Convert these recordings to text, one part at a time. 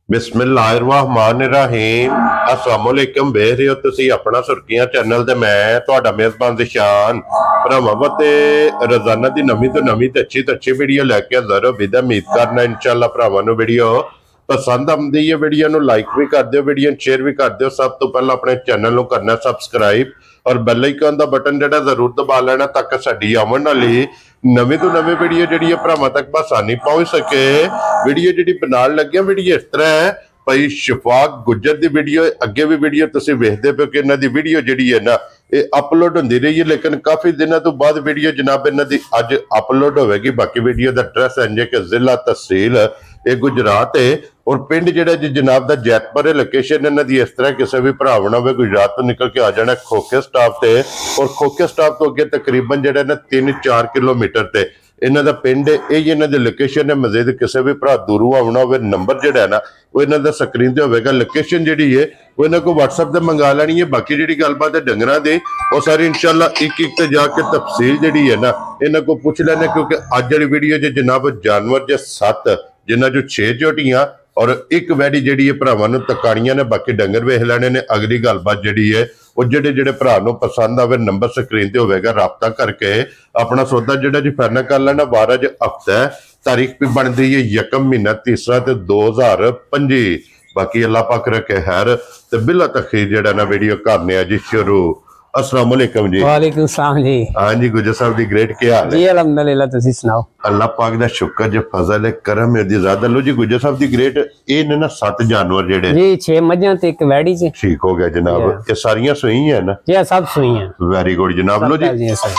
बिस्मिल्लाहिर्रहमानिर्रहीम अस्सलामुअलैकुम वेख रहे हो तुसी अपना सुर्खियां चैनल ते मैं तुहाडा मेजबान दिशान भरावां ते रोजाना दी नवीं तो नवीं ते अच्छी वीडियो लैके हाज़र हो बिदा उम्मीद करना इंशाअल्लाह भरावां नूं वीडियो पसंद आंदी है। वीडियो नूं लाइक भी कर दिओ, वीडियो शेयर भी कर दिओ। सब तो पहला अपने चैनल नूं करना सब्सक्राइब और बैल आइकन दा बटन जिहड़ा जरूर दबा लेना ताकि साडी आउण वाली नवीं तो नवीं वीडियो जिहड़ी है भरावां तक बसानी पहुंच सके। वीडियो जिहड़ी बनाउण लगे वीडियो इस तरह है भाई शफाक गुज्जर दी वीडियो अगे भी वीडियो तुसी वेखदे पे कि इन्हां दी वीडियो जिहड़ी है ना ये अपलोड होंदी रही है, लेकिन काफी दिनों तो बाद वीडियो जनाब इन्हां दी अज अपलोड होवेगी। बाकी वीडियो दा एड्रैस है कि जिला तहसील ये गुजरात है और पिंड जिहड़ा जी जनाब दा जैतपुर है। लोकेशन इन्हां दी इस तरह किसी भी भरा होना होवे गुजरात तो निकल के आ जाना खोखे स्टाफ ते और खोखे स्टाफ तो अगे तकरीबन जिहड़ा ना 3-4 किलोमीटर ते इन्हां दा पिंड है। ये इन्हां दी लोकेशन है। मजीद किसी भी भरा दूरों आना होवे नंबर जिहड़ा है ना वो इन्हां दा स्क्रीन ते होवेगा। लोकेशन जिहड़ी है वो इन्हां को WhatsApp ते मंगा लैनी है। बाकी जिहड़ी गलबात है डंगरां दी वो सारी इंशाअल्लाह एक ते जाके तफसील जिहड़ी है ना इन्हां को पूछ लेने, क्योंकि अज वाली वीडियो च जनाब जानवर जे 7 जिन्हां जो 6 झोटियां और एक वैड़ी जिहड़ी है भरावां नूं तकाणियां ने। बाकी डंगर वेख लैणे ने। अगली गलबात जिहड़ी है वो जिहड़े भरा नूं पसंद आवे नंबर स्क्रीन ते होवेगा, राबता करके अपना सौदा जिहड़ा जी फाइनल कर लेना। 12 ज हफ्ता है, तारीख भी बनती है 1 महीना तीसरा ते 2025। बाकी अल्लाह पाक रखे खैर ते बिला तखीर जिहड़ा ना वीडियो करने जी शुरू। अस्सलाम वालेकुम जी। वालेकुम सलाम जी। हाँ जी गुजर साहब दी ग्रेट क्या हाल है जी? अल्हम्दुलिल्लाह तुसी सुनाओ। अल्लाह पाक दा शुक्र जे फजल है करम है दी ज्यादा। लो जी गुजर साहब दी ग्रेट ए ने ना 7 जानवर जेड़े जी 6 मज्जां ते एक वैड़ी च ठीक हो गया जनाब। ये सारियां सुई है ना जी? सब सुई हैं। वेरी गुड जनाब। लो जी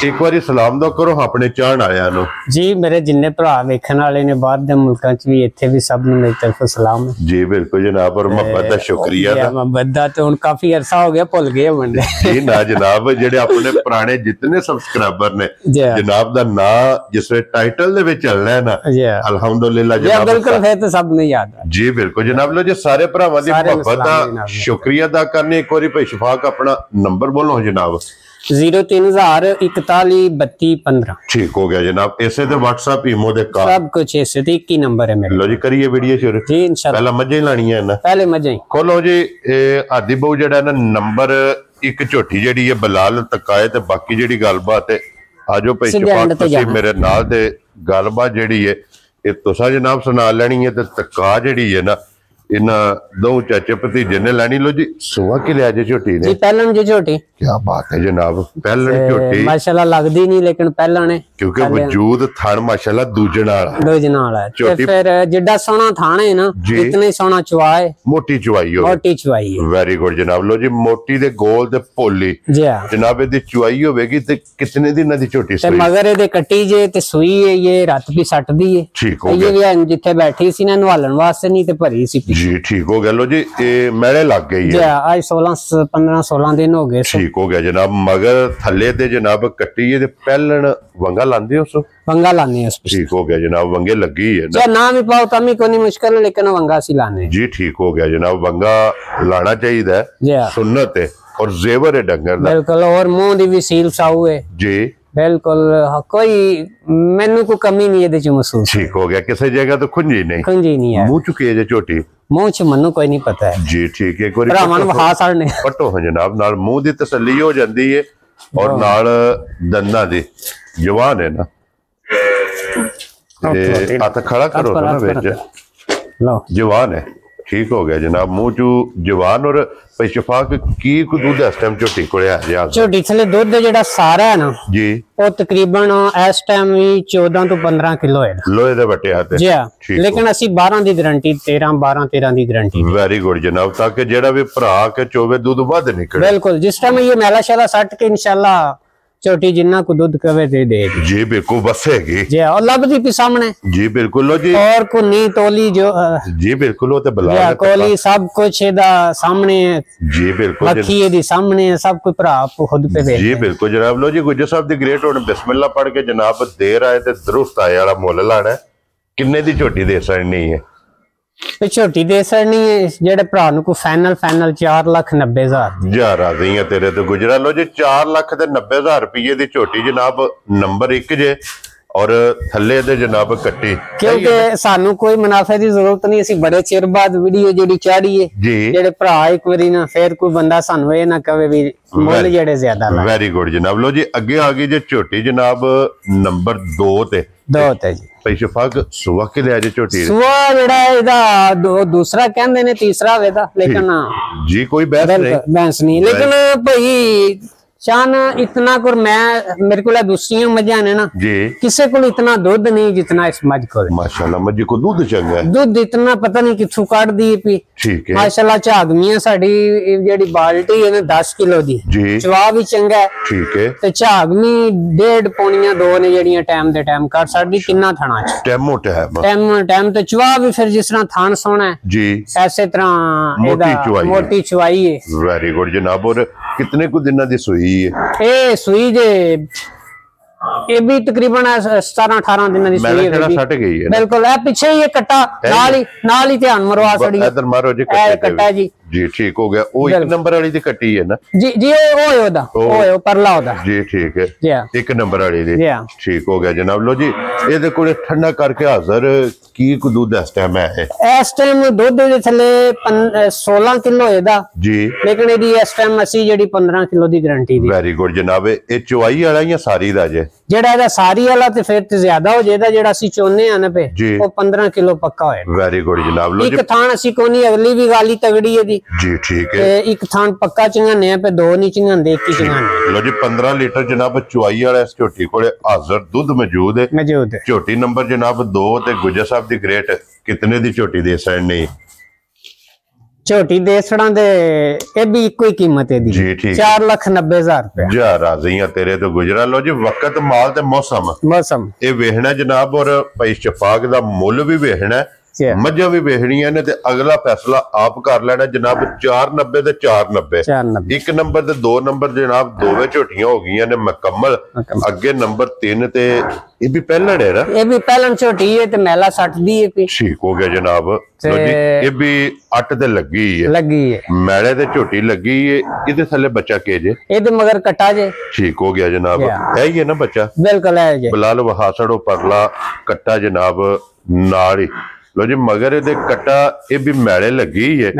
एक बारी सलाम दो करो अपने चाहण आया नो जी। मेरे जिन्ने भरा वेखण वाले ने बाहर दे मुल्कां च भी इत्थे भी सब नूं मेरी तरफों सलाम है जी। बिल्कुल जनाब और मोहब्बत दा शुक्रिया दा। मोहब्बत दा ते हुण काफी अरसा हो गया भुल गए बंदे जी ना जनाब। जेड़े अपने पुराने जितने सब्सक्राइबर ने जनाब दा ना जिस टाइटल दे विच चलना है ना अल्हम्दुलिल्लाह जनाब बिल्कुल फिर तो सब नहीं याद जी। बिल्कुल जनाब। लो जी सारे भरावां दी मोहब्बत दा शुक्रिया अदा करने। एक बारी भाई शफाक अपना नंबर बोलो जनाब। 03,0413215 ठीक हो गया जनाब। ऐसे तो WhatsApp ईमो दे का सब कुछ ऐसे ते एक ही नंबर है मेरा। लो जी करिए वीडियो शुरू जी इंशाल्लाह। पहला मज्जे लानी है ना पहले मज्जे खोलो जी। आदि बहु जेड़ा ना नंबर एक झोटी जेड़ी है बलाल तकाए ते बाकी जेड़ी गलबात है आजो भाई शफाक तुसी मेरे नाल दे गलबात जेड़ी है ये तुसा जनाब सुना लेनी है। ते तका जेड़ी है ना इन्हां दो चाचे भतीजे ने लेनी। लो जी सुआ के लिया जे झोटी ने? जी पहलन जी झोटी। क्या बात है जनाब। पहलन झोटी माशाल्लाह लगदी नहीं लेकिन पहलन है क्योंकि वजूद थान माशाल्लाह दूजना वाला है। ते फिर जिड्डा सोना थान है ना इतने सोना चवा है। मोटी चवाई हो मोटी चवाई है। वेरी गुड जनाब। लो जी मोटी दे गोल ते पोली जी जनाब इहदी चवाई होवेगी ते कितने दिनां दी झोटी ते मगर इहदे कट्टी जे ते सूई है ये रात भी सटदी है। ठीक हो गया। ये भी जिथे बैठी सी ना नवालन वास्ते नहीं ते भरी सी जी। ठीक हो गया। लो जी ये मेले लग गई है। आज 15-16 दिन हो गए। ठीक हो गया जनाब। मगर थल्ले ते जनाब कट्टी है ते पहलन वंगा लांदे हो वंगा लाने उस। ठीक हो गया जनाब। वंगे लगी है ना ना भी पाओ तमी को नहीं मुश्किल है लेकिन वंगा सी लाने जी। ठीक हो गया जनाब। वंगा लाना चाहिए सुन्नत है और जेवर है डंगर दा बिल्कुल। और मुंह दी भी सील साऊ है जी बिल्कुल। कोई मेनू को कमी नहीं है महसूस। ठीक हो गया। किसी जगह तो खुंजी नहीं है। मुंह चुकी है झोटी मुंह च मनु कोई नहीं पता है जी। ठीक है। एक बार पटो हो जनाब नाल मुंह दी तसल्ली हो जाती है और नाल दंदा दी जवान है ना हाथ खड़ा करो ना बेच जवान है। ठीक हो गया जनाब। मुंह चू जवान और भाई शफाक की को दूध इस टाइम झोटी कोले आ जा झोटी थले दूध जेड़ा सारा है ना जी वो तकरीबन इस टाइम भी 14 तो 15 किलो है लोहे दे बटे आते जी। लेकिन असि 12 दी गारंटी 13 दी गारंटी। वेरी गुड जनाब। ताकि जेड़ा भी भरा के चोवे दूध वध निकले। बिल्कुल। जिस टाइम ये मेला शाला सट के इंशाल्लाह छोटी जिन्ना को दूध कवे दे दे जी। बिल्कुल बसेगी जी। और लबदी भी सामने जी बिल्कुल। लो जी और कुन्नी तोली जो जी बिल्कुल वो ते बला कोली सब कुछ एदा सामने जी बिल्कुल। मक्खी एदी सामने सब कोई भरा खुद पे दे जी बिल्कुल जनाब। लो जी गुज्जर साहब दी ग्रेट हुन बिस्मिल्लाह पढ़ के जनाब देर आए ते दुरुस्त आए वाला मुल लाना किन्ने दी झोटी दे सकनी है? झोटी दे सकनी है जेड़े भरा नूं को फाइनल 4,90,000 जा राजी है तेरे तो गुजरा। लो जी 4,90,000 रुपये दी झोटी जनाब नंबर 1 जे और थल्ले दे जनाब कट्टी क्योंकि सानू कोई मुनाफे की जरूरत नहीं, ਅਸੀਂ बड़े चिर बाद वीडियो ਜਿਹੜੀ ਚਾੜੀ ਹੈ जी ਜਿਹੜੇ ਭਰਾ ਇੱਕ ਵਾਰੀ ਨਾ ਫੇਰ ਕੋਈ ਬੰਦਾ ਸਾਨੂੰ ਇਹ ਨਾ ਕਵੇ ਵੀ ਮੁੱਲ ਜਿਹੜੇ ਜ਼ਿਆਦਾ ਲਾ। वेरी गुड जनाब। लो जी अगे आ गई जे झोटी जनाब नंबर 2 ते ਦੋ ਤੇ ਜੀ भाई शफाक सुवा के लिया जे झोटी ਸੁਆ ਜਿਹੜਾ ਇਹਦਾ ਦੂਸਰਾ ਕਹਿੰਦੇ ਨੇ ਤੀਸਰਾ ਵੇਦਾ ਲੇਕਿन जी कोई बहस नहीं ਬੈਂਸ ਨਹੀਂ ਲੇਕਿन ਭਾਈ चान इतना कर मैं मेरे को दूसरी मजा ने ना जी किसी को इतना दूध नहीं जितना इस मज को। माशाल्लाह मजी को दूध चंगा है, दूध इतना पता नहीं किथों काट दी पी। ठीक है माशाल्लाह झागमियां साडी जेडी बाल्टी है ना 10 किलो दी जी चवा भी चंगा है, ठीक है ते झागमी 1.5 पौनियां 2 ने जेडियां टाइम दे टाइम काट साडी किन्ना थाना च टैमो टैम टाइम ते चवा भी फिर जिस तरह थान सोना है जी ऐसे तरह मोटी मोटी चवाई है। वेरी गुड जनाब। और कितने को दिना दी सुई है? ए सुई जे ये भी तकरीबन 17-18 दिन दी सुई है, सट गई है बिल्कुल। है पीछे ही कट्टा नाल ही ध्यान मरवा छड़ी इधर मारो जी कट्टा जी जी ठीक हो गया। वो एक नंबर वाली दी कट्टी है ना जी जी ओ परला ओदा जी ठीक है जी एक नंबर वाली दी जी ठीक हो गया जनाब। लो जी ਇਹਦੇ ਕੋਲੇ ठंडा करके हाजिर की को दूध इस टाइम है? इस टाइम दूध दे थले 16 किलो ਇਹਦਾ जी लेकिन ਇਹਦੀ ਇਸ ਟਾਈਮ ਅਸੀਂ ਜਿਹੜੀ 15 किलो ਦੀ ਗਾਰੰਟੀ ਦੀ। वेरी गुड जनाब। ਇਹ ਚੁਆਈ ਵਾਲਾ ਜਾਂ ਸਾਰੀ ਦਾ ਜੇ? ਜਿਹੜਾ ਇਹਦਾ ਸਾਰੀ ਵਾਲਾ ਤੇ ਫਿਰ ਤੇ ਜ਼ਿਆਦਾ ਹੋ ਜਾਏਗਾ, ਜਿਹੜਾ ਅਸੀਂ ਚੋਨੇ ਆ ਨਾ ਪੇ ਉਹ 15 किलो ਪੱਕਾ ਹੋਏਗਾ। वेरी गुड जनाब। लो ਇੱਕ ਥਾਣ ਅਸੀਂ ਕੋਨੀ ਅਗਲੀ ਵੀ ਗਾਲੀ ਤਗੜੀ ਇਹਦੀ जी ठीक है ਤੇ ਇੱਕ ਥਾਣ ਪੱਕਾ ਚੰਗਾਨੇ ਆ ਪੇ ਦੋ ਨਹੀਂ ਚੰਗਾਂਦੇ ਇੱਕ ਹੀ ਚੰਗਾਨੇ। लो जी 15 लीटर जनाब चुआई वाला इस झोटी कोले हाजिर दुध मौजूद है। मौजूद है। झोटी नंबर जनाब 2 ते गुजर साहब दी ग्रेट कितने दी झोटी दे सकने? झोटी देसड़ा दे ये भी इको ही कीमत है दी जी ठीक 4,90,000 रुपया। जा राजी हां तेरे तो गुजरा। लो जी वक्त माल ते मौसम ये वेखना जनाब और भाई शफाक दा मुल भी वेखना मझा भी वेखनियां ने ते अगला फैसला आप कर लेना जनाब। 490 ते 490 एक नंबर ते 2 नंबर जनाब दोवे झोटियां हो गई ने मुकम्मल। अगे नंबर 3 ते ये भी पहलन है ना? ये भी पहलन झोटी है ते मेला 60 दी है। ठीक हो गया जनाब। लो जी ये भी 8 ते लगी है मेले ते झोटी लगी है। इदे थले बच्चा के जे? इदे मगर कट्टा जे। ठीक हो गया जनाब। है ही है ना बच्चा? बिल्कुल है जे। बिलाल वहासड़ो परला कट्टा जनाब नाल ही। लो जी मगर ये कट्टा ये भी मैले लगी है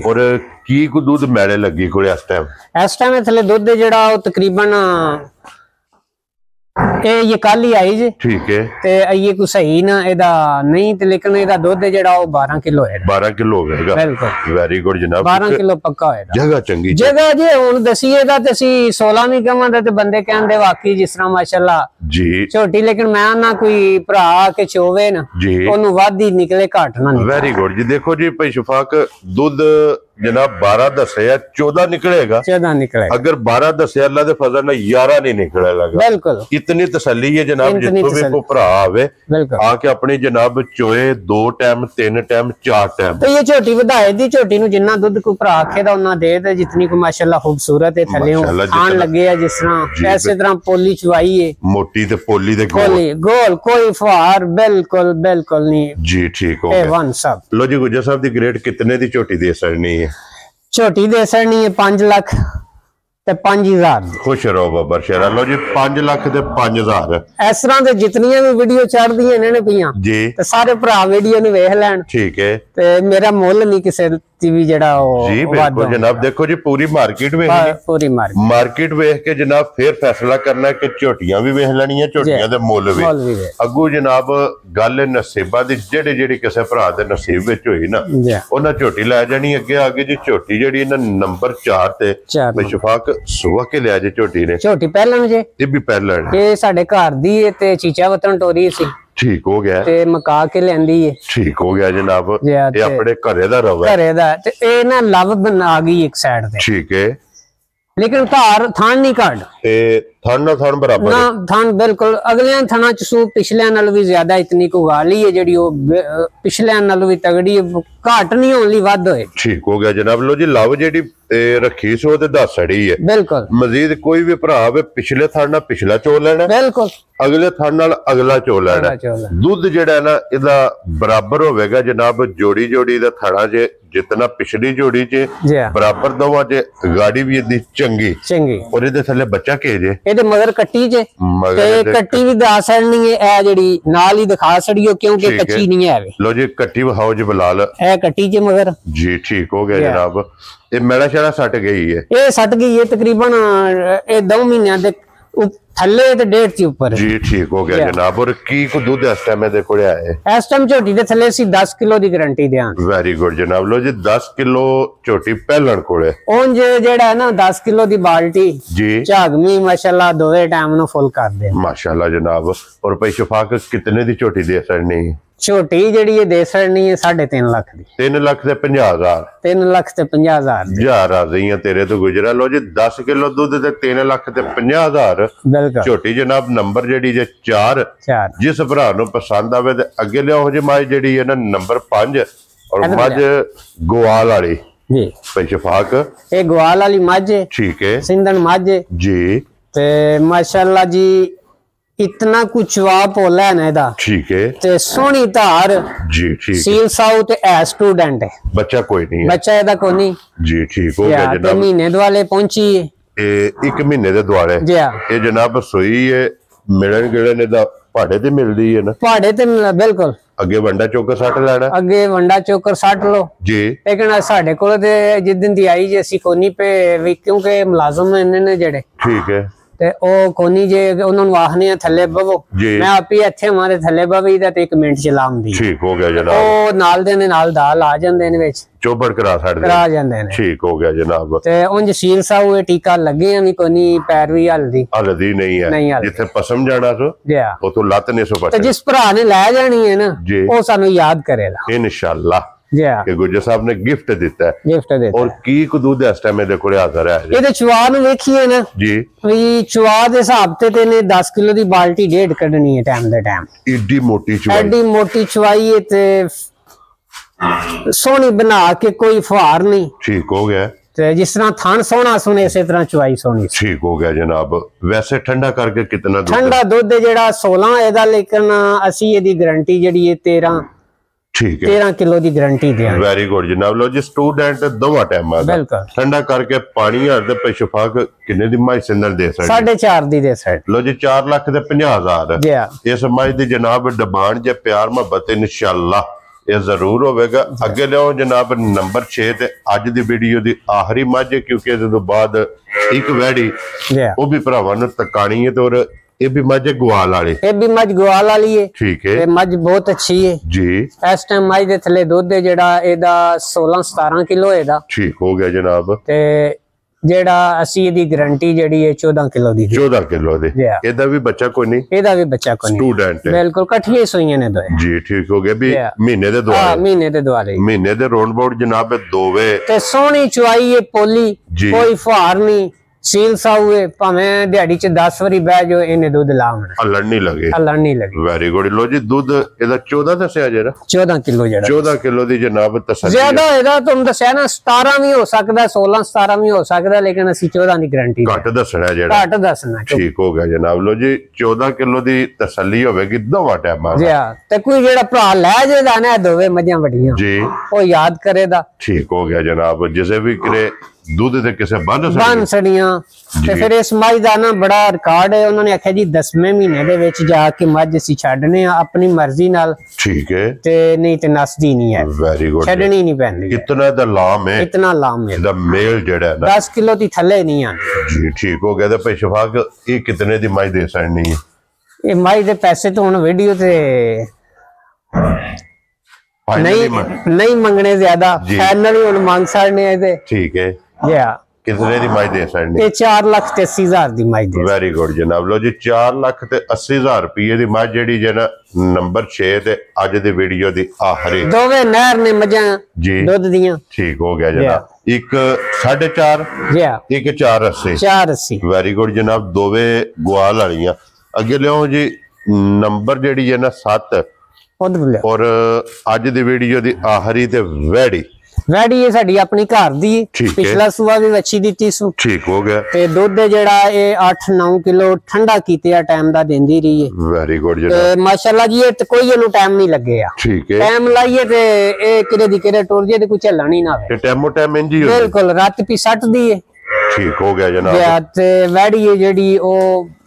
और की को दूध मैले लगी को इस टाइम थले दूध जेड़ा तकरीबन ये कल ही आई जी। ठीक है ते ये को सही ना एदा नहीं ते लेकिन एदा दूध जेड़ा 12 किलो है। 12 किलो होगा। बिल्कुल वेरी गुड जनाब। 12 किलो पक्का होएगा। जगह चंगी जगह जी हुन दसीए दा ते ਅਸੀਂ 16 नहीं कहांदा ते बंदे कहंदे वाकई जिस तरह माशाल्लाह जी झोटी लेकिन मैं ना कोई भरा के चोवे ना ओनु वादी निकले घाट ना। वेरी गुड जी। देखो जी भाई शफाक दूध जनाब 12 दसिया 14 निकलेगा। 14 निकलेगा। अगर 12 दसिया अल्लाह दे फजल नाल 11 नहीं निकलेगा। बिल्कुल इतनी तसल्ली है जनाब जितो भी को भरा आवे आके अपनी जनाब चोए 2 टाइम 3 टाइम 4 टाइम। तो ये झोटी वधाए दी झोटी नु जिन्ना दूध को भरा आखे दा उन्ना दे ते जितनी को माशाल्लाह खूबसूरत है थले आन लगे है जिस तरह ऐसे तरह पोली चवाई है मोटी ते पोली दे गोल कोई फुहार बिल्कुल बिल्कुल नहीं जी। ठीक हो गया वन सब। लो जी गुजर साहब दी ग्रेड कितने दी झोटी दे सकनी है? झोटी दे सकनी है 5 लाख ते 5000। खुश रहो बाबा शेरा। लो जी 5 लाख ते 5000 इस तरह दे जितनियां भी वीडियो चढ़दियां ने पियां जी ते सारे भरा वीडियो नु वेख लैन। ठीक है ते मेरा मुੱਲ नहीं किसे भी जड़ा जी बिल्कुल जनाब। देखो जी पूरी मार्केट में पूरी मार्केट वेख के जनाब फिर फैसला करना है कि झोटियां भी वेख लेनियां झोटियां दे मुੱਲ भी अगू जनाब गल नसीबा दी जेड़ी जेड़ी किसे भरा दे नसीब विच होई ना ओना झोटी लै जानी। अगे आगे जी झोटी जेड़ी ना नंबर 4 ते शफाक सुवा के लिया जे झोटी ने झोटी पहलन जे ये भी पहलन ये साडे घर दी है ते चीचा वतन टोरी सी। ठीक हो गया ते मका के लेंदी है। ठीक हो गया जनाब। ये अपने घरे दा रवा घरे दा ते ए ना लव बना गई एक साइड ते। ठीक है लेकिन धार थान नहीं काट ते थान ना थान बराबर ना थान बिल्कुल अगले थाना च सू पिछले नाल भी ज्यादा इतनी को गाली है जेडी ओ पिछले नाल भी तगड़ी घाट नहीं होली वध होए। ठीक हो गया जनाब। लो जी लव जेडी रखी सो ते दस सड़ी है बिल्कुल। मजीद कोई भी भरा वे पिछले थान ना पिछला चो लेना बिल्कुल अगले थान नाल अगला चो लेना। दूध जेड़ा ना इदा बराबर होवेगा जनाब। जोड़ी जोड़ी दा थाना जे जितना पिछली जोड़ी च बराबर दोवां च गाड़ी भी इदी चंगी और इदे थले बच्चा के जे ਇਹਦੇ ਮਗਰ ਕੱਟੀ ਜੇ ਤੇ ਕੱਟੀ ਵੀ ਦੱਸ ਨਹੀਂ ਹੈ, ਇਹ ਜਿਹੜੀ ਨਾਲ ਹੀ ਦਿਖਾ ਛੜਿਓ ਕਿਉਂਕਿ ਕੱਚੀ ਨਹੀਂ ਹੈ। ਲੋ ਜੀ ਕੱਟੀ ਵਿਖਾਓ ਜੀ ਬਲਾਲ, ਇਹ ਕੱਟੀ ਜੇ ਮਗਰ ਜੀ। ਠੀਕ ਹੋ ਗਿਆ ਜਨਾਬ। ਇਹ ਮੈਲਾ ਸ਼ੈਲਾ ਸੱਟ ਗਈ ਹੈ, ਇਹ ਸੱਟ ਗਈ ਹੈ ਤਕਰੀਬਨ ਇਹ 2 ਮਹੀਨਿਆਂ ਦੇ ਥੱਲੇ ਤੇ 1.5 ਚ ਉੱਪਰ ਜੀ। ਠੀਕ ਹੋ ਗਿਆ ਜਨਾਬ। ਔਰ ਕੀ ਕੋ ਦੁੱਧ ਇਸ ਟਾਈਮ ਇਹਦੇ ਕੋਲ ਆਇਆ ਹੈ? ਇਸ ਟਾਈਮ ਝੋਟੀ ਦੇ ਥੱਲੇ ਅਸੀਂ 10 ਕਿਲੋ ਦੀ ਗਾਰੰਟੀ ਦਿਆਂ। ਵੈਰੀ ਗੁੱਡ ਜਨਾਬ। ਲੋ ਜੀ 10 ਕਿਲੋ ਝੋਟੀ ਪਹਿਲਣ ਕੋਲੇ ਉਂਝ ਜਿਹੜਾ ਹੈ ਨਾ 10 ਕਿਲੋ ਦੀ ਬਾਲਟੀ ਜੀ ਝਾਗਮੀ ਮਾਸ਼ਾਅੱਲਾ ਦੋਵੇਂ ਟਾਈਮ ਨੂੰ ਫੁੱਲ ਕਰਦੇ ਮਾਸ਼ਾਅੱਲਾ ਜਨਾਬ। ਔਰ ਭਾਈ ਸ਼ਫਾਕ ਕਿਤਨੇ ਦੀ ਝੋਟੀ ਦੇ ਸਕਣੀ ਹੈ? ਛੋਟੀ ਜਿਹੜੀ ਇਹ ਦੇ ਸਕਣੀ ਹੈ 3.5 ਲੱਖ ਦੀ। 3 ਲੱਖ ਤੇ 50,000। 3 ਲੱਖ ਤੇ 50,000 ਹਜ਼ਾਰ ਆ ਗਈਆਂ ਤੇਰੇ ਤੋਂ ਗੁਜਰਾ। ਲੋ ਜੀ 10 ਕਿਲੋ ਦੁੱਧ ਤੇ 3 ਲੱਖ ਤੇ 50,000 ਬਿਲਕੁਲ ਝੋਟੀ ਜਨਾਬ। ਨੰਬਰ ਜਿਹੜੀ ਜੇ 4 ਜਿਸ ਭਰਾ ਨੂੰ ਪਸੰਦ ਆਵੇ ਤੇ ਅੱਗੇ ਲਿਆਓ ਜੀ ਮੱਝ ਜਿਹੜੀ ਹੈ ਨਾ ਨੰਬਰ 5 ਔਰ ਮੱਝ ਗੋਆਲ ਵਾਲੀ ਜੀ ਭਾਈ ਸ਼ਫਾਕ। ਇਹ ਗੋਆਲ ਵਾਲੀ ਮੱਝ ਠੀਕ ਹੈ ਸਿੰਧਣ ਮੱਝ ਜੀ ਤੇ ਮਾਸ਼ਾਅੱਲਾ ਜੀ इतना कुछ जवाब होला है ना इदा। ठीक है ते सोनी धार जी। ठीक सील साउ ते ए स्टूडेंट है, बच्चा कोई नहीं है, बच्चा इदा कोई नहीं जी। ठीक हो गया जनाब। महीने दुआले पहुंची है, ए 1 महीने दे दुआले जी। ये जनाब सोई है मिलन गिलन ने दा पहाड़े ते मिलदी है ना? पहाड़े ते बिल्कुल। अगे वंडा चोकर सट लेना, अगे वंडा चोकर सट लो जी। लेकिन साडे कोल ते जिस दिन दी आई जे ਅਸੀਂ कोनी पे क्योंकि मुलाजिम ने जेड़े ठीक है ਤੇ ਉਹ ਕੋਨੀ ਜੇ ਉਹਨਾਂ ਨੂੰ ਆਖਨੇ ਆ ਥੱਲੇ ਬਵੋ, ਮੈਂ ਆਪੀ ਇੱਥੇ ਮਾਰੇ ਥੱਲੇ ਬਵੀ ਦਾ ਤੇ 1 ਮਿੰਟ ਚ ਲਾਉਂਦੀ। ਠੀਕ ਹੋ ਗਿਆ ਜਨਾਬ। ਉਹ ਨਾਲ ਦੇ ਨਾਲ ਦਾਲ ਆ ਜਾਂਦੇ ਨੇ ਵਿੱਚ ਚੋਬੜ ਕਰਾ ਜਾਂਦੇ ਨੇ। ਠੀਕ ਹੋ ਗਿਆ ਜਨਾਬ। ਤੇ ਉਂਝ ਸੀਲ ਸਾਊ ਇਹ ਟੀਕਾ ਲੱਗੇ ਨਹੀਂ ਕੋਨੀ ਪੈਰ ਵੀ ਹਲਦੀ ਨਹੀਂ ਹੈ। ਜਿੱਥੇ ਪਸਮ ਜਾਣਾ ਸੋ ਉਹ ਤੋਂ ਲੱਤ ਨੇ ਸੋ ਤੇ ਜਿਸ ਭਰਾ ਨੇ ਲੈ ਜਾਣੀ ਹੈ ਨਾ ਉਹ ਸਾਨੂੰ ਯਾਦ ਕਰੇਗਾ ਇਨਸ਼ਾਅੱਲਾ ਕਿ ਗੁੱਜਰ ਸਾਹਿਬ ਨੇ ਗਿਫਟ ਦਿੱਤਾ ਹੈ। ਔਰ ਕੀ ਕਦੂਦ ਇਸ ਟਾਈਮ ਇਹਦੇ ਕੋਲੇ ਹਾਜ਼ਰ ਹੈ? ਇਹਦੇ ਚਵਾ ਨੂੰ ਵੇਖੀਏ ਨਾ ਜੀ ਵੀ ਚਵਾ ਦੇ ਹਿਸਾਬ ਤੇ ਨੇ 10 ਕਿਲੋ ਦੀ ਬਾਲਟੀ 1.5 ਕੱਢਣੀ ਹੈ ਟਾਈਮ ਦੇ ਟਾਈਮ। ਏਡੀ ਮੋਟੀ ਚਵਾਈ, ਐਡੀ ਮੋਟੀ ਚਵਾਈ ਹੈ ਤੇ ਸੋਹਣੀ ਬਣਾ ਕੇ ਕੋਈ ਫੁਹਾਰ ਨਹੀਂ। ਠੀਕ ਹੋ ਗਿਆ। ਤੇ ਜਿਸ ਤਰ੍ਹਾਂ ਥਣ ਸੋਹਣਾ ਸੁਣੇ ਇਸੇ ਤਰ੍ਹਾਂ ਚਵਾਈ ਸੋਹਣੀ। ਠੀਕ ਹੋ ਗਿਆ ਜਨਾਬ। ਵੈਸੇ ਠੰਡਾ ਕਰਕੇ ਕਿੰਨਾ ਦੁੱਧ? ਠੰਡਾ ਦੁੱਧ ਜਿਹੜਾ 16 ਇਹਦਾ, ਲੇਕਿਨ ਅਸੀਂ ਇਹਦੀ ਗਾਰੰਟੀ ਜਿਹੜੀ ਹੈ 13 ठीक है 13 किलो की गारंटी दे। वेरी गुड जनाब। लो जी स्टूडेंट दोवा टाइम बिल्कुल ठंडा करके पानी हर दे पेशफाक किन्ने दी माई सिंदर दे सकते? 4.5 दी दे सकते। लो जी 4 लाख ते 50,000 इस माई दी जनाब डिमांड जे प्यार मोहब्बत इंशाअल्लाह ये जरूर होवेगा। अगे लियो जनाब नंबर 6 ते अज दी वीडियो दी आखिरी मझ क्योंकि इस तो बाद एक वैड़ी वो भी भरावां नूं तकानी है। तो ये भी मझ ग्वाल वाली, ये भी मझ ग्वाल वाली है। ठीक है, मझ बहुत अच्छी है जी। इस टाइम मझ दे थले दुध है जेड़ा एदा 16-17 किलो एदा। ठीक हो गया जनाब। ते जेड़ा असी दी गारंटी जेड़ी है 14 किलो दी। 14 किलो दी। एदा भी बच्चा कोई नहीं? एदा भी बच्चा कोई नहीं, स्टूडेंट है बिल्कुल। कठिए सोइयां ने दोए जी। ठीक हो गया। भी महीने दे दुआले? हां महीने दे दुआले, महीने दे राउंड अबाउट जनाब दोवे। ते सोहनी चुआई है पोली, कोई फुहार नहीं। सील साऊ है भावें दिहाड़ी च 10 वारी बह जो इन्हें दूध लावना हलण नहीं लगे, हलण नहीं लगे। Very good. लो जी दूध एदा 14 दसया जेरा 14 किलो जेड़ा 14 किलो दी जनाब तसल्ली ज्यादा एदा तुम दसया ना 17 भी हो सकदा, 16-17 भी हो सकदा, लेकिन असि 14 दी गारंटी घट दसना जेड़ा घट दसना। ठीक हो गया जनाब। लो जी 14 किलो दी तसल्ली होवेगी दोवा टाइम जी। हां ते कोई जेड़ा भरा ले जेदा ना दोवे मझां वडियां जी ओ याद करेदा। ठीक हो गया जनाब। जिसे भी करे दूध दे किसे बन सड़ियां ते फिर इस मझ दा ना बड़ा रिकॉर्ड है। उन्होंने आख्या जी 10वें महीने दे विच जाके मझ असी छड्डने आ अपनी मर्जी नाल। ठीक है ते नहीं ते नसदी नहीं है। Very good. छड्डनी नहीं पैंदी। कितना दा लाम है? इतना लाम है। दा मेल जेड़ा है ना 10 किलो दी थल्ले नहीं आंदी जी। ठीक हो गया। ते भाई शफाक ये कितने दी मझ दे सकनी है? ये मझ दे पैसे तो हुन वीडियो ते नहीं मंगने ज्यादा, फाइनल हुन मांग सकने है। ठीक है कितने दी मझ दे सकनी? ये 4,80,000 दी मझ दे। वेरी गुड जनाब। लो जी 4,80,000 रुपये दी मझ जेडी जे ना नंबर 6 ते अज दी वीडियो दी आखिरी दोवे नहर ने मझां जी दुध दियां। ठीक हो गया जनाब। एक 4.5 जी एक 480। वेरी गुड जनाब। दोवे ग्वाल वालियां। अगे लियो जी नंबर जेडी जे ना 7 और अज दी वीडियो दी आखिरी ते वैड़ी वैड़ी ये साडी अपनी घर दी पिछला सुबह भी वच्छी दित्ती सु। ठीक हो गया। ते दुध जेड़ा ये 8-9 किलो ठंडा कीते टाइम दा देंदी रही है। वेरी गुड जनाब। माशाल्लाह जी ये कोई इनु टाइम नहीं लगे आ। ठीक है। टाइम लाइए ते ए किरे दी किरे टुर जे ते कुछ हलण ही ना आवे ते टाइमो टाइम इंज ही बिल्कुल रात पी सट दी है। ठीक हो गया जनाब। ते वैड़ी है जेडी ओ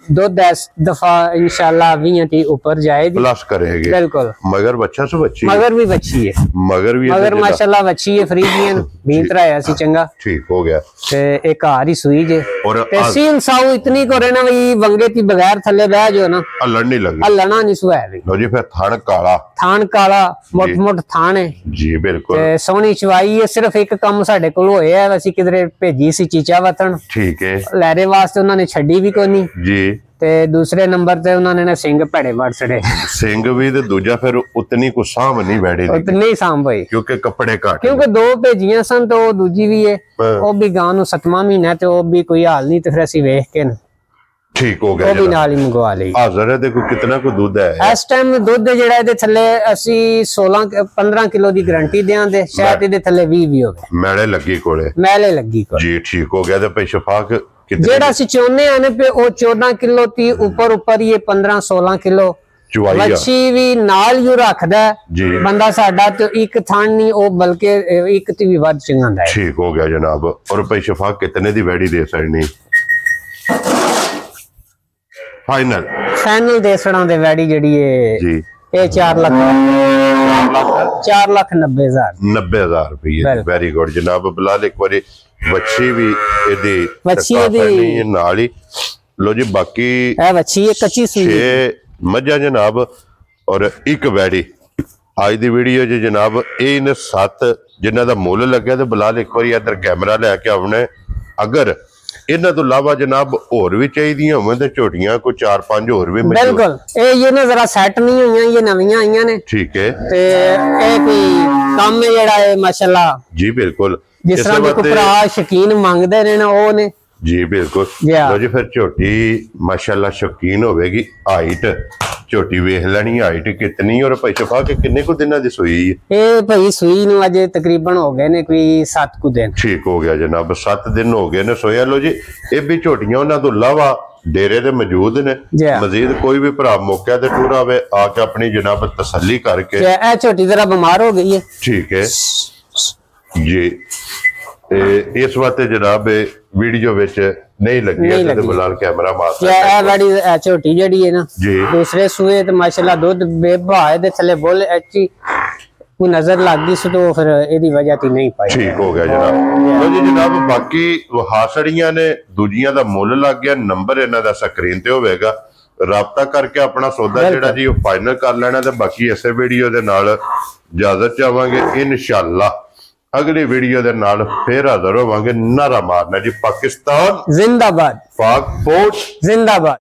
दुध इस दफा इंशाल्लाह 20 ती ऊपर जाएगी, प्लस करेगी। बिल्कुल। मगर बच्चा से बच्ची, मगर भी बच्ची है, मगर माशाल्लाह बच्ची है, फ्रीजियन बीतरा है सी चंगा। ठीक हो गया। ते एक हार ही सुई जे और ते सील साऊ इतनी को रहना भाई वंगे ती बगैर थल्ले बह जो ना हल्लण नहीं लगी, हल्लना नहीं सुहावी। लो जी फिर थान काला, थान काला मोट मोट थान है जी बिल्कुल। ते सोहनी चवाई है। सिर्फ एक काम साडे कोल होया है, ਅਸੀਂ किधरे भेजी सी चीचा वतन, ठीक है, लहरे वास्ते उन्होंने छड़ी भी कोनी जी। ते दूसरे नंबर ते उन्होंने ना सिंह भड़े वड़ छड़े, सिंह भी ते दूजा फिर उतनी को साम नहीं बैठे उतनी साम भाई, क्योंकि कपड़े घट, क्योंकि दो भेजियां सन तो दूजी भी है, वो भी गां नु 7वां महीना ते वो भी कोई हाल नहीं, ते फिर ਅਸੀਂ ਵੇਖ ਕੇ ਨਾ ठीक हो गया, वो भी नाल ही मंगवा ਲਈ। हाजिर है। देखो कितना को दूध है इस टाइम दुध ਜਿਹੜਾ ਇਹਦੇ ਥੱਲੇ ਅਸੀਂ 15 ਕਿਲੋ ਦੀ ਗਾਰੰਟੀ ਦੇਾਂਦੇ, ਸ਼ਾਇਦ ਇਹਦੇ ਥੱਲੇ 20 ਵੀ ਹੋਵੇ, ਮੈਲੇ ਲੱਗੀ ਕੋਲੇ, ਮੈਲੇ ਲੱਗੀ ਕੋਲ ਜੀ। ठीक हो गया। ਤੇ ਪਈ ਸ਼ਫਾਕ ਜਿਹੜਾ ਅਸੀਂ ਚਾਹੁੰਦੇ ਆ ਨੇ ਪੇ ਉਹ 14 ਕਿਲੋ ਤੀ ਉੱਪਰ ਹੀ 15-16 ਕਿਲੋ ਚੁਆਈ ਆ ਮੱਛੀ ਵੀ ਨਾਲ ਹੀ ਰੱਖਦਾ ਜੀ ਬੰਦਾ ਸਾਡਾ, ਤੇ ਇੱਕ ਥਣ ਨਹੀਂ ਉਹ ਬਲਕਿ ਇੱਕ ਤੇ ਵੀ ਵੱਧ ਚੰਗਾਂਦਾ ਹੈ। ठीक हो गया जनाब। और पई शफाक कितने दी वैडी दे सकनी फाइनल देसड़ा दे वैडी जड़ी है जी, ये 4 लाख 90,000 रुपये। वेरी गुड जनाब। बिलाल एक बारी बच्ची भी एदी नाल ही लो जी। बाकी है बच्ची है कच्ची सी 6 मज्जा जनाब और एक वैडी। आज दी वीडियो जी जनाब इन 7 जिन्हां दा मुल लग्या। ते बिलाल एक बारी इधर कैमरा लैके आउणे, अगर इन्हां तो इलावा जनाब और भी चाहिए होवे ते झोटियां को 4-5 और भी बिल्कुल। ये ना जरा सेट नहीं हुई, ये नवीं आईयां ने, ठीक है। ते ए कोई काम है जेड़ा है माशाल्लाह जी बिल्कुल, जिस तरह के को भरा शकीन मांगदे ने ना ओ ने जी बिल्कुल। लो जी फिर झोटी माशाल्लाह शौकीन होवेगी। हाइट झोटी वेख लेनी, हाइट कितनी और भाई शफा के किन्ने को दिना दी सूई है? ए भाई सूई नु अजे तकरीबन हो गए ने कोई 7 को दिन। ठीक हो गया जनाब, 7 दिन हो गए ने सोया। लो जी ये भी झोटियां उन्हां तो इलावा डेरे दे मौजूद ने। मजीद कोई भी भरा मौके ते टूर आवे आके अपनी जनाब तसल्ली करके। ए झोटी जरा बीमार हो गई है, ठीक है जी। इस वास्ते जनाब वीडियो विच नहीं लगी है ते बिलाल कैमरा मारता है। ये बड़ी छोटी जड़ी है ना जी, दूसरे सूए ते माशाल्लाह दूध बेबा है दे थले बोले अच्छी को नजर लग गई सो, तो फिर एदी वजह ती नहीं पाई। ठीक हो गया जनाब। लो जी जनाब बाकी हासड़ियां ने दूजियां दा मुल लग गया। नंबर इन्हां दा स्क्रीन ते होवेगा, राबता करके अपना सौदा जेड़ा जी फाइनल कर लेना। ते बाकी इस वीडियो दे नाल इजाजत चाहांगे इंशाअल्लाह। अगली वीडियो दे नाल फिर हाजिर होवांगे। नारा मारना जी पाकिस्तान जिंदाबाद, पाक फौज जिंदाबाद।